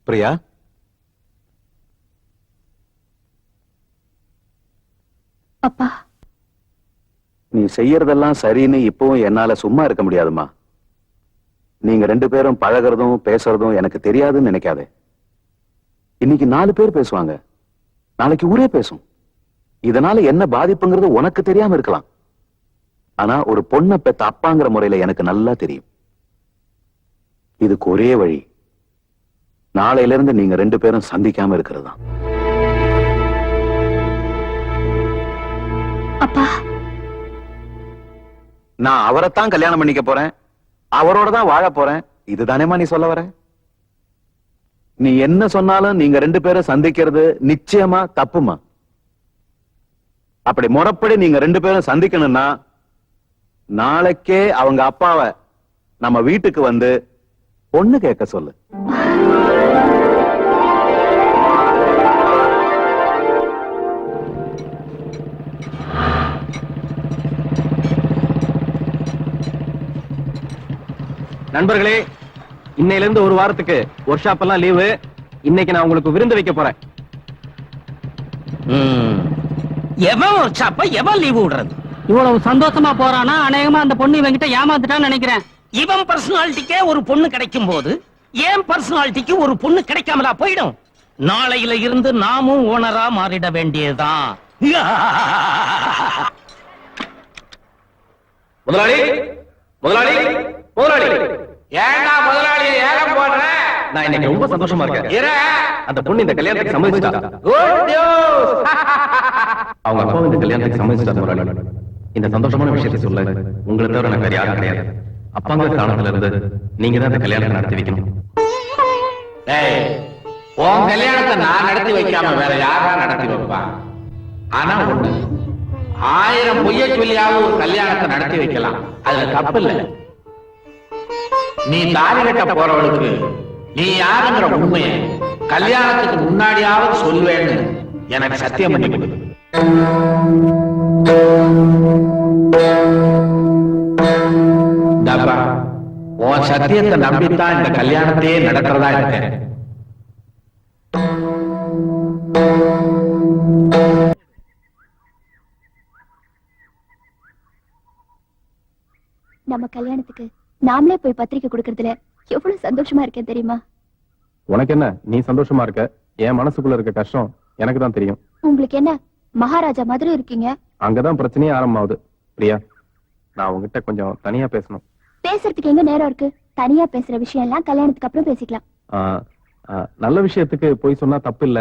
பிரியா, அப்பா, நீ செய்யறதெல்லாம் சரின்னு இப்பவும் என்னால சும்மா இருக்க முடியாதுமா. நீங்க 2 பேரும் பழகிறதும் பேசுறதும் எனக்கு தெரியாதுன்னு நினைக்காதே. இன்னைக்கு 4 பேர் பேசுவாங்க, நாளைக்கு ஊரே பேசும். இதனால என்ன பாதிப்புங்கிறது உனக்கு தெரியாம இருக்கலாம். ஆனா ஒரு பொண்ணை பெத்த அப்பாங்கிற முறையில எனக்கு நல்லா தெரியும். இதுக்கு ஒரே வழி, நாளையில இருந்து நீங்க 2 பேரும் சந்திக்காம இருக்கிறது தான். அப்பா, நான் அவரைத்தான் கல்யாணம் பண்ணிக்க போறேன், அவரோட தான் வாழ போறேன். இதுதானேமா நீ சொல்ல வர? நீ என்ன சொன்னாலும் நீங்க 2 பேரும் சந்திக்கிறது நிச்சயமா தப்புமா. அப்படி முறைப்படி நீங்க 2 பேரும் சந்திக்கணும்னா நாளைக்கே அவங்க அப்பாவை நம்ம வீட்டுக்கு வந்து பொண்ணு கேட்க சொல்லு. நண்பர்களே, இன்னையில இருந்து ஒரு வாரத்துக்கு ஒர்க் ஷாப் எல்லாம் லீவு. இன்னைக்கு நான் உங்களுக்கு விருந்து வைக்க போறேன். எவன் ஒர்க் ஷாப்ப எவன் லீவு விடுறது? இவ்வளவு சந்தோஷமா போறானா, அநேகமா அந்த பொண்ணு இவங்கிட்ட ஏமாத்துட்டான்னு நினைக்கிறேன். இவன் பர்சனாலிட்டிக்கே ஒரு பொண்ணு கிடைக்கும் போது ஏன் பர்சனாலிட்டிக்கு ஒரு பொண்ணு கிடைக்காமலா போயிடும்? நாளையில இருந்து நாமும் ஓனரா மாறிட வேண்டியதுதான். முதலாளி, முதலாளி, முதலாளி, ஏண்டா முதலாளி ஏலம் போடுற? நான் இன்னைக்கு ரொம்ப சந்தோஷமா இருக்கேன். அந்த பொண்ணு இந்த கல்யாணத்துக்கு சம்மதிச்சிட்டா. Good news. அவங்க அப்பா இந்த கல்யாணத்துக்கு சம்மதிச்சிட்டாங்க முதலாளி. இந்த சந்தோஷமான விஷயத்தை சொல்ல உங்களை தவிர எனக்கு வேற யாரும் கிடையாது. அப்பாங்க காலத்துல இருந்து நீங்க தான் இந்த கல்யாணத்தை நடத்தி வைக்கணும். டேய், உன் கல்யாணத்தை நான் நடத்தி வைக்காம வேற யாரா நடத்தி வைப்பான்? ஆனா ஒண்ணு, 1000 பொய்ய சொல்லியாவது ஒரு கல்யாணத்தை நடத்தி வைக்கலாம், அதுல தப்பு இல்ல. நீ தாலி கட்ட போறவளுக்கு நீ யாருங்கிற உண்மையை கல்யாணத்துக்கு முன்னாடியாவது சொல்வேன்னு எனக்கு சத்தியம் பண்ணி கொடு. உன் சத்தியத்தை நம்பித்தான் இந்த கல்யாணத்தையே நடக்கிறதா இருக்கேன். நம்ம கல்யாணத்துக்கு நாமளே போய் பத்திரிக்கை கொடுக்கறதுல எவ்வளவு சந்தோஷமா இருக்கேன் தெரியுமா? உனக்கு என்ன, நீ சந்தோஷமா இருக்க. என் மனசுக்குள்ள இருக்க கஷ்டம் எனக்கு தான் தெரியும். உங்களுக்கு என்ன, மகாராஜா மாதிரி இருக்கீங்க. அங்கதான் பிரச்சனையே ஆரம்பமாகுது. பிரியா, நான் உங்ககிட்ட கொஞ்சம் தனியா பேசணும். பேசுறதுக்கு எங்க நேரம் இருக்கு? தனியா பேசுற விஷயம் எல்லாம் கல்யாணத்துக்கு அப்புறம் பேசிக்கலாம். நல்ல விஷயத்துக்கு போய் சொன்னா தப்பு இல்ல.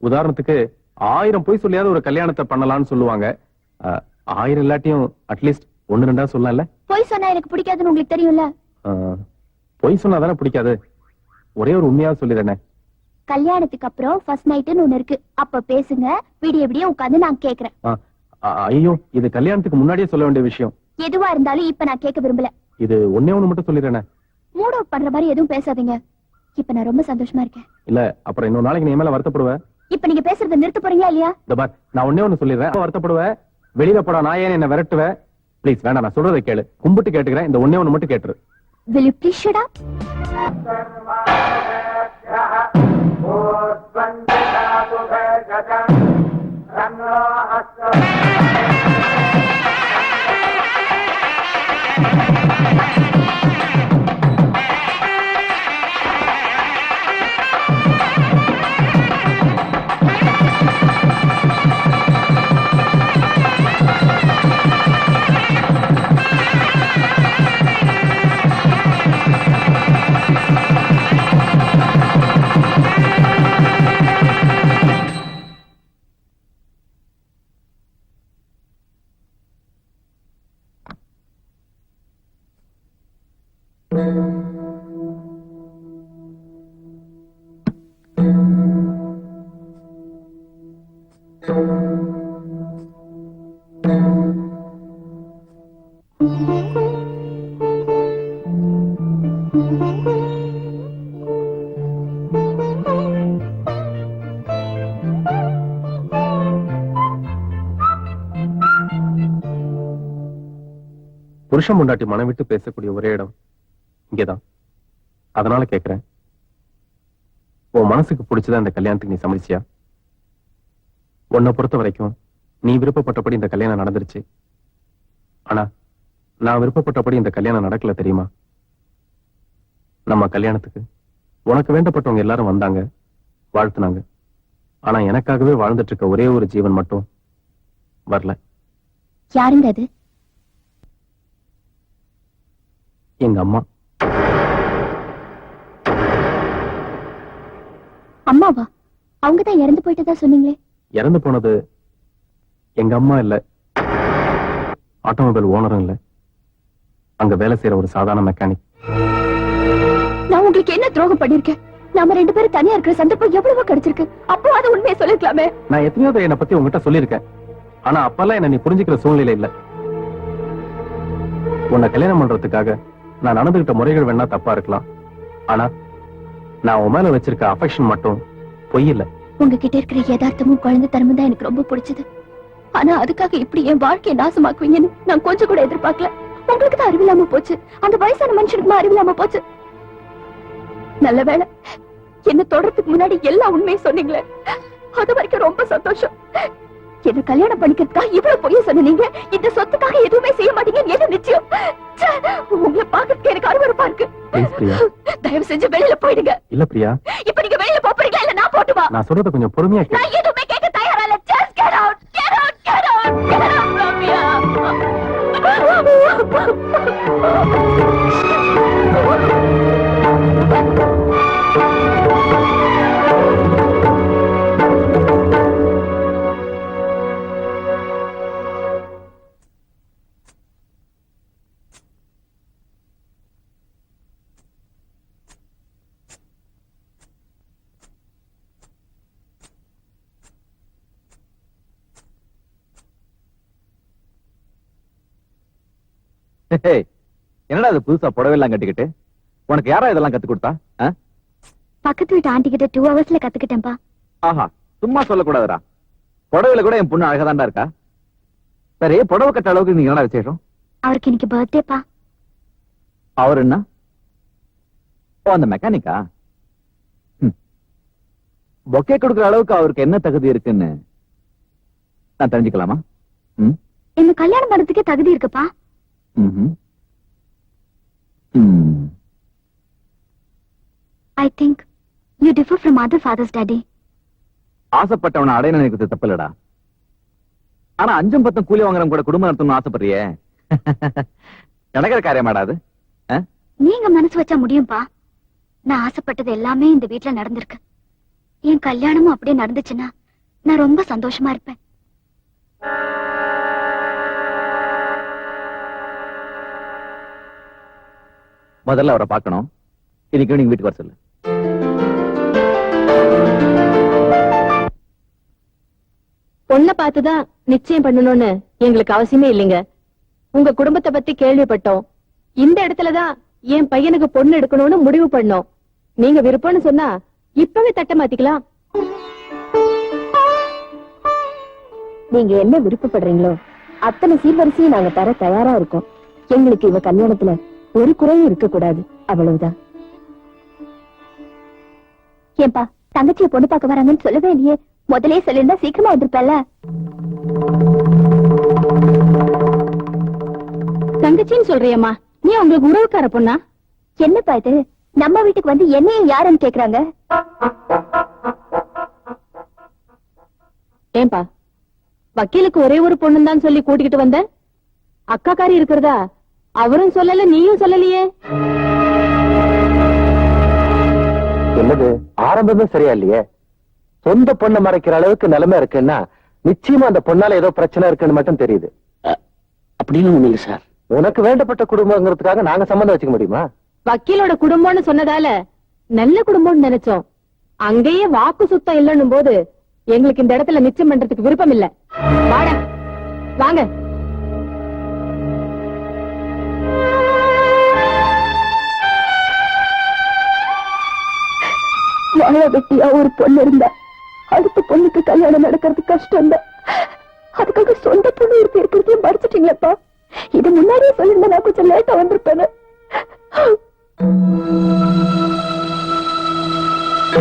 உதாரணத்துக்கு 1000 போய் சொல்லியாவது ஒரு கல்யாணத்தை பண்ணலாம்னு சொல்லுவாங்க. 1000 இல்லாட்டியும் அட்லீஸ்ட் 1-2 சொல்லலாம்ல. பொய் சொன்னா எனக்கு பிடிக்காதுன்னு உங்களுக்கு தெரியும்ல. பொய் சொன்னாதானே பிடிக்காது. ஒரே ஒரு உண்மையா சொல்லிடுறேன். கல்யாணத்துக்கு அப்புறம் ஃபர்ஸ்ட் நைட்னு ஒண்ணு இருக்கு, அப்ப பேசுங்க. விடிய விடிய உட்கார்ந்து நான் கேக்குறேன். ஐயோ, இது கல்யாணத்துக்கு முன்னாடியே சொல்ல வேண்டிய விஷயம். எதுவா இருந்தாலும் இப்ப நான் கேட்க விரும்பல. இது ஒண்ணே ஒண்ணு மட்டும் சொல்லிடுறேன். மூட் அவுட் பண்ற மாதிரி எதுவும் பேசாதீங்க. இப்ப நான் ரொம்ப சந்தோஷமா இருக்கேன். இல்ல, அப்புறம் இன்னொரு நாளைக்கு நீ மேல வருத்தப்படுவேன். இப்ப நீங்க பேசுறத நிறுத்த போறீங்களா இல்லையா? நான் ஒண்ணே ஒண்ணு சொல்லிடுறேன். வருத்தப்படுவேன், வெளியில போடா நான் ஏன் என்ன விரட்டுவேன். ப்ளீஸ் வேண்டாம், நான் சொல்றதை கேளு. கும்பிட்டு கேட்டுக்கிறேன், இந்த ஒண்ணே ஒண்ணு மட்டும் கேட்டுரு. Will you please shut up? புருஷன் முண்டாட்டி மனம் விட்டு பேசக்கூடிய ஒரே இடம் இங்கேதான். அதனால கேக்குறேன், உன் மனசுக்கு பிடிச்சதா இந்த கல்யாணத்துக்கு நீ சம்மதிச்சியா? உன்னை பொறுத்த வரைக்கும் நீ விருப்பப்பட்டபடி இந்த கல்யாணம் நடந்துருச்சு. ஆனா நான் விருப்பப்பட்டபடி இந்த கல்யாணம் நடக்கல தெரியுமா? நம்ம கல்யாணத்துக்கு உனக்கு வேண்டப்பட்டவங்க எல்லாரும் வந்தாங்க, வாழ்த்துனாங்க. ஆனா எனக்காகவே வாழ்ந்துட்டு இருக்க ஒரே ஒரு ஜீவன் மட்டும் வரல. யாருங்க அது? எங்க அம்மா. அம்மாவா? அவங்கதான் இறந்து போயிட்டதா சொன்னீங்களே. இறந்து போனது எங்க அம்மா இல்ல, ஆட்டோமொபைல் ஓனரும் இல்ல, அங்க வேலை செய்யற ஒரு சாதாரண மெக்கானிக். நான் உங்களுக்கு என்ன துரோகம் பண்ணிருக்கேன்? நாம 2 பேரும் தனியா இருக்கிற சந்தர்ப்பம் எவ்வளவோ கிடைச்சிருக்கு. அப்போ அது உண்மையை சொல்லிருக்கலாமே. நான் எத்தனையோ தடவை என்னை பத்தி உங்ககிட்ட சொல்லியிருக்கேன். ஆனா அப்பெல்லாம் என்ன நீ புரிஞ்சுக்கிற சூழ்நிலை இல்ல. உன்னை கல்யாணம் பண்றதுக்காக நான் நடந்துகிட்ட முறைகள் வேணா தப்பா இருக்கலாம். ஆனா நான் உன் மேல வச்சிருக்க அஃபெக்ஷன் மட்டும் பொய் இல்ல. உங்ககிட்ட இருக்கிற யதார்த்தமும் குழந்தைத்தனமும் தான் எனக்கு ரொம்ப பிடிச்சது. ஆனா அதுக்காக இப்படி என் வாழ்க்கையை நாசமாக்குவீங்கன்னு நான் கொஞ்சம் கூட எதிர்பார்க்கல. உங்களுக்கு தான் அறிவில்லாம போச்சு, அந்த வயசான மனுஷனுக்கு அறிவில்லாம போச்சு. நல்ல வேளை என்ன தொடர்றதுக்கு முன்னாடி எல்லா உண்மையும் சொன்னீங்களே, அது வரைக்கும் ரொம்ப சந்தோஷம். என்ன கல்யாணம் பண்ணிக்கிறதுக்காக இவ்வளவு பொய்ய சொன்னீங்க. இந்த சொத்துக்காக எதுவுமே செய்ய மாட்டீங்கன்னு என்ன நிச்சயம்? உங்களை பாக்கிறதுக்கு எனக்கு அருவருப்பா இருக்கு. தயவு செஞ்சு வெளியில போயிடுங்க. இல்ல பிரியா, இப்ப நீங்க வெளியில போறீங்களா இல்ல நான் போட்டுவா? நான் சொல்றத கொஞ்சம் பொறுமையா கேளு. நான் எதுவுமே கேட்க தயாரா இல்ல. Just get out, get out, get out, get out from here. என்னடா அது புதுசா புடவை எல்லாம் கட்டிக்கிட்டு? உனக்கு யாரா இதெல்லாம் கத்து கொடுத்தா? பக்கத்து வீட்டு ஆண்டி கிட்ட 2 ஹவர்ஸ்ல கத்துக்கிட்டேன்பா. ஆஹா, சும்மா சொல்லக்கூடாதுடா. புடவையில கூட என் பொண்ணு அழகாதான்டா இருக்கா. சரி, புடவை கட்ட அளவுக்கு நீங்க என்னடா விசேஷம்? அவருக்கு இன்னைக்கு பர்த்டேப்பா. அவர் என்ன? ஓ, அந்த மெக்கானிக்கா? பொக்கே கொடுக்குற அளவுக்கு அவருக்கு என்ன தகுதி இருக்குன்னு நான் தெரிஞ்சுக்கலாமா? என்ன கல்யாணம் பண்றதுக்கே தகுதி இருக்குப்பா. I think you differ from other fathers, Daddy. ஆசைப்பட்டவனை அடைய நினைக்கிறது தப்பில்லடா. ஆனா 5-10 கூலி வாங்குறவங்க கூட குடும்பம் நடத்தணும்னு ஆசைப்படுறியே, நடக்கிற காரியமாடா அது? நீங்க மனசு வச்சா முடியும்பா. நான் ஆசைப்பட்டது எல்லாமே இந்த வீட்டுல நடந்திருக்கு. என் கல்யாணமும் அப்படியே நடந்துச்சுன்னா நான் ரொம்ப சந்தோஷமா இருப்பேன். முதல்ல அவரை பார்க்கணும். இன்னைக்கு நீங்க வீட்டுக்கு வர சொல்லு. பொண்ணை பார்த்துதான் நிச்சயம் பண்ணணும்னு எங்களுக்கு அவசியமே இல்லைங்க. உங்க குடும்பத்தை பத்தி கேள்விப்பட்டோம். இந்த இடத்துலதான் என் பையனுக்கு பொண்ணு எடுக்கணும்னு முடிவு பண்ணோம். நீங்க விருப்பம்னு சொன்னா இப்பவே தட்ட மாத்திக்கலாம். நீங்க என்ன விருப்பப்படுறீங்களோ அத்தனை சீர்வரிசையும் நாங்க தர தயாரா இருக்கோம். எங்களுக்கு இவ கல்யாணத்துல ஒரு குறையும் இருக்க கூடாது, அவ்வளவுதான். ஏன்பா தங்கச்சிய பொண்ணு பார்க்க வராங்கன்னு சொல்லவே இல்லையே? முதலே சொல்லிருந்தா சீக்கிரமா வந்திருப்பல. தங்கச்சின்னு சொல்றியம்மா, நீ உங்களுக்கு உறவுக்கார பொண்ணா? என்னப்பா இது, நம்ம வீட்டுக்கு வந்து என்னையும் யாருன்னு கேக்குறாங்க? ஏன்பா வக்கீலுக்கு ஒரே ஒரு பொண்ணு தான் சொல்லி கூட்டிக்கிட்டு வந்த? அக்காக்காரி இருக்கிறதா அவரும் சொல்லல, நீயும் சொல்லலையே. என்னது ஆரம்பமே சரியா இல்லையே. சொந்த பொண்ணை மறைக்கிற அளவுக்கு நிலைமை இருக்குன்னா நிச்சயமா அந்த பொண்ணால ஏதோ பிரச்சனை இருக்குன்னு மட்டும் தெரியுது. அப்படின்னு ஒண்ணு இல்ல சார். உனக்கு வேண்டப்பட்ட குடும்பங்கிறதுக்காக நாங்க சம்மந்தம் வச்சுக்க முடியுமா? வக்கீலோட குடும்பம்னு சொன்னதால நல்ல குடும்பம்னு நினைச்சோம். அங்கேயே வாக்கு சுத்தம் இல்லன்னும் போது எங்களுக்கு இந்த இடத்துல நிச்சயம் பண்றதுக்கு விருப்பம் இல்ல. வாடா வாங்க. வாழ வெட்டியா ஒரு பொண்ணு இருந்தா அடுத்த பொண்ணுக்கு கல்யாணம் நடக்கிறது கஷ்டம் தான். அதுக்காக சொந்த பொண்ணு இருக்கிறதையும் மறைச்சிட்டீங்களப்பா. இது முன்னாடியே சொல்லிருந்தா நான் கொஞ்சம் லேட்டா வந்திருப்பேன். ஆ